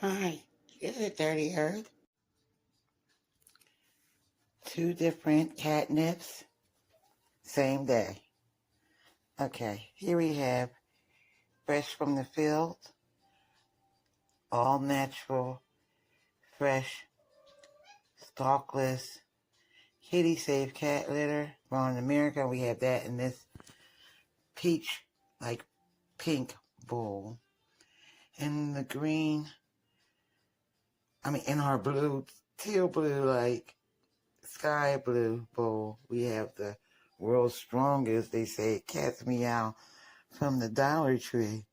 Hi, this is Dirty Earth. Two different catnips, same day. Okay, here we have fresh from the field, all natural, fresh, stalkless, kitty safe cat litter. Grown in America, we have that in this peach, like pink bowl. In the green, in our blue, teal blue, like sky blue bowl, we have the world's strongest, they say, cat's meow from the Dollar Tree.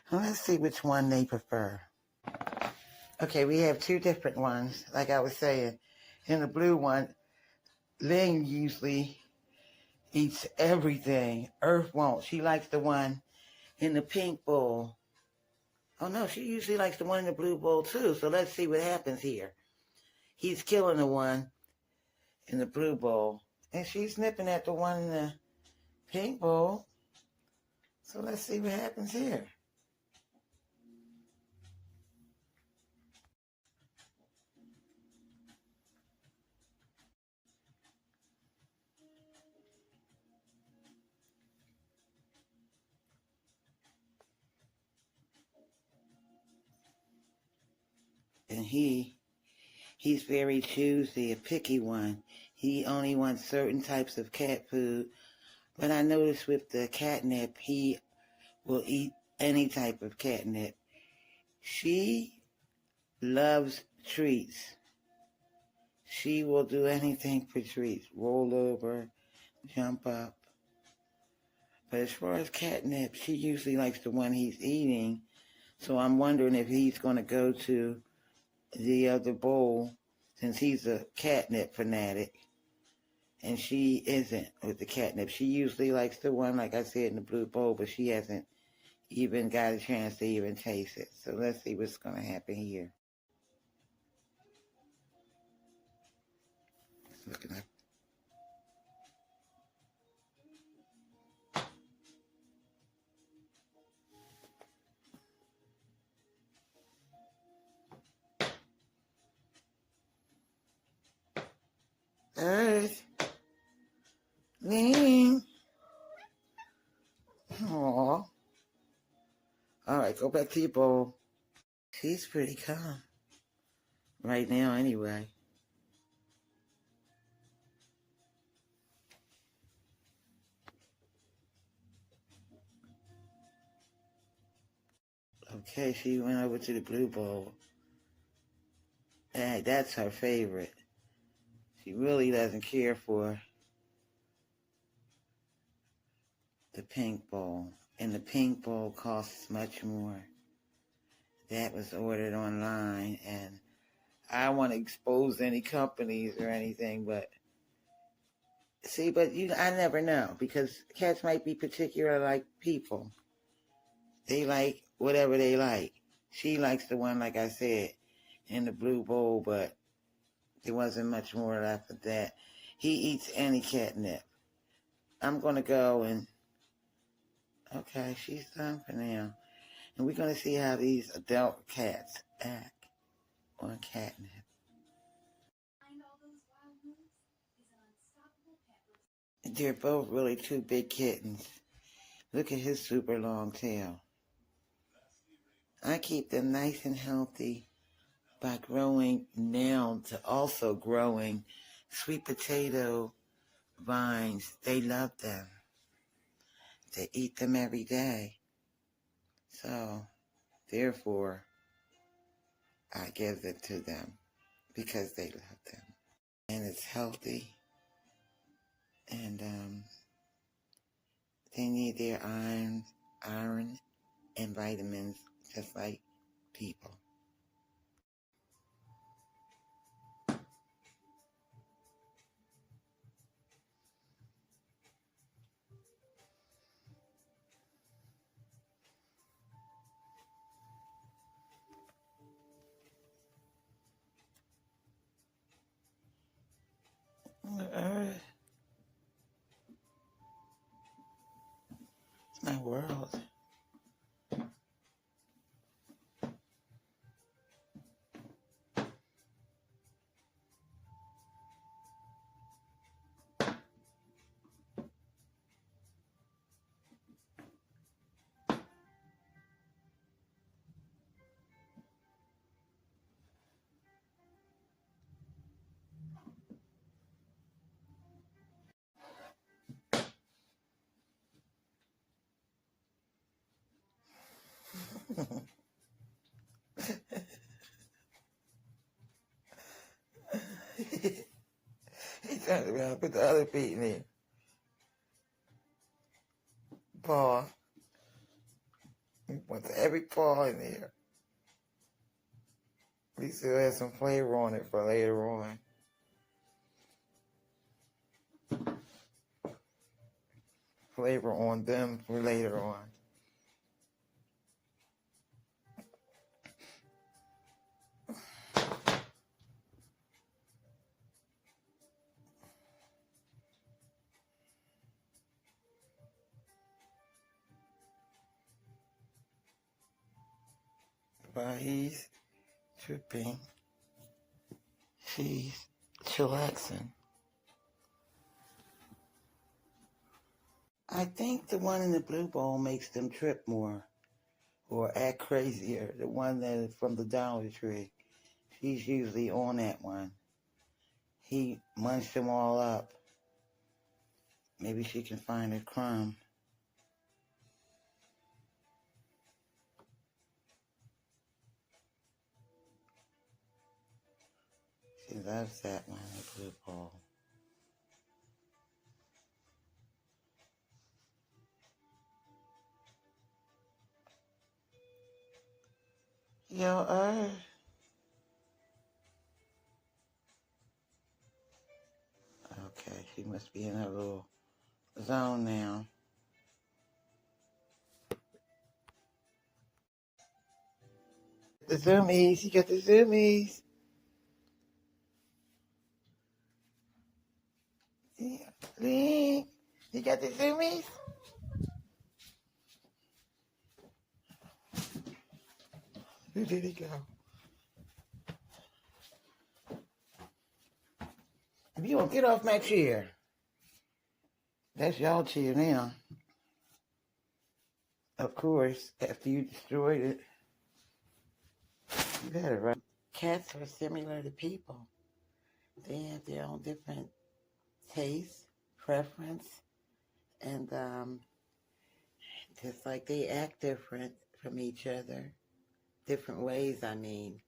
Well, let's see which one they prefer. Okay, we have two different ones. Like I was saying, in the blue one, Ling usually eats everything. Earth won't. She likes the one in the pink bowl. Oh no, she usually likes the one in the blue bowl too. So let's see what happens here. He's killing the one in the blue bowl, and she's nipping at the one in the pink bowl. So let's see what happens here. And he's very choosy, a picky one. He only wants certain types of cat food. But I noticed with the catnip, he will eat any type of catnip. She loves treats. She will do anything for treats. Roll over, jump up. But as far as catnip, she usually likes the one he's eating. So I'm wondering if he's going to go to the other bowl, since he's a catnip fanatic. And she isn't with the catnip. She usually likes the one, like I said, in the blue bowl, but she hasn't even got a chance to even taste it. So let's see what's going to happen here. Looking up. Earth. Ling. Aww. All right, go back to your bowl. She's pretty calm. Right now, anyway. Okay, she went over to the blue bowl. Hey, that's her favorite. She really doesn't care for the pink bowl. And the pink bowl costs much more. That was ordered online, and I don't want to expose any companies or anything, but see, I never know, because cats might be particular like people. They like whatever they like. She likes the one, like I said, in the blue bowl, but there wasn't much more left of that. He eats any catnip. I'm going to go and, okay, she's done for now. And we're going to see how these adult cats act on catnip. They're both really two big kittens. Look at his super long tail. I keep them nice and healthy by growing now to also growing sweet potato vines. They love them. They eat them every day. So, therefore, I give it to them because they love them. And it's healthy. And they need their iron and vitamins just like people. It's my world. He turned around and put the other feet in there. Paw. He puts every paw in there. We still have some flavor on it for later on. Flavor on them for later on. While he's tripping, she's chillaxing. I think the one in the blue bowl makes them trip more or act crazier. The one that is from the Dollar Tree. She's usually on that one. He munched them all up. Maybe she can find a crumb. She loves that one, the blue bowl. Yo, okay, she must be in her little zone now. The zoomies, you got the zoomies. Yeah. Ling, you got the zoomies? Where did he go? If you won't get off my chair. That's y'all chair now. Of course, after you destroyed it, you better, right? Cats are similar to people. They have their own different taste, preference, and just like they act different from each other. Different ways, I mean.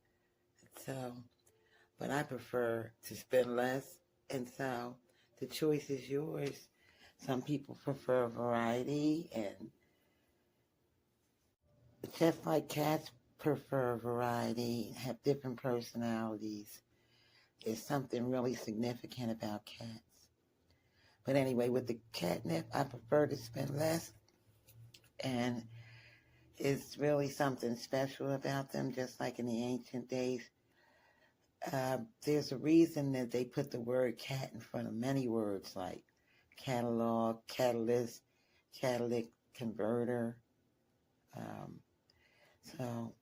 So, but I prefer to spend less, and so the choice is yours. Some people prefer variety, and just like cats prefer variety, have different personalities. There's something really significant about cats. But anyway, with the catnip, I prefer to spend less, and it's really something special about them, just like in the ancient days. There's a reason that they put the word cat in front of many words like catalog, catalyst, catalytic converter. Um, so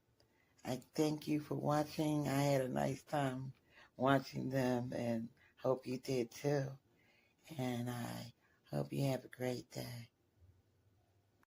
I thank you for watching. I had a nice time watching them and hope you did too. And I hope you have a great day.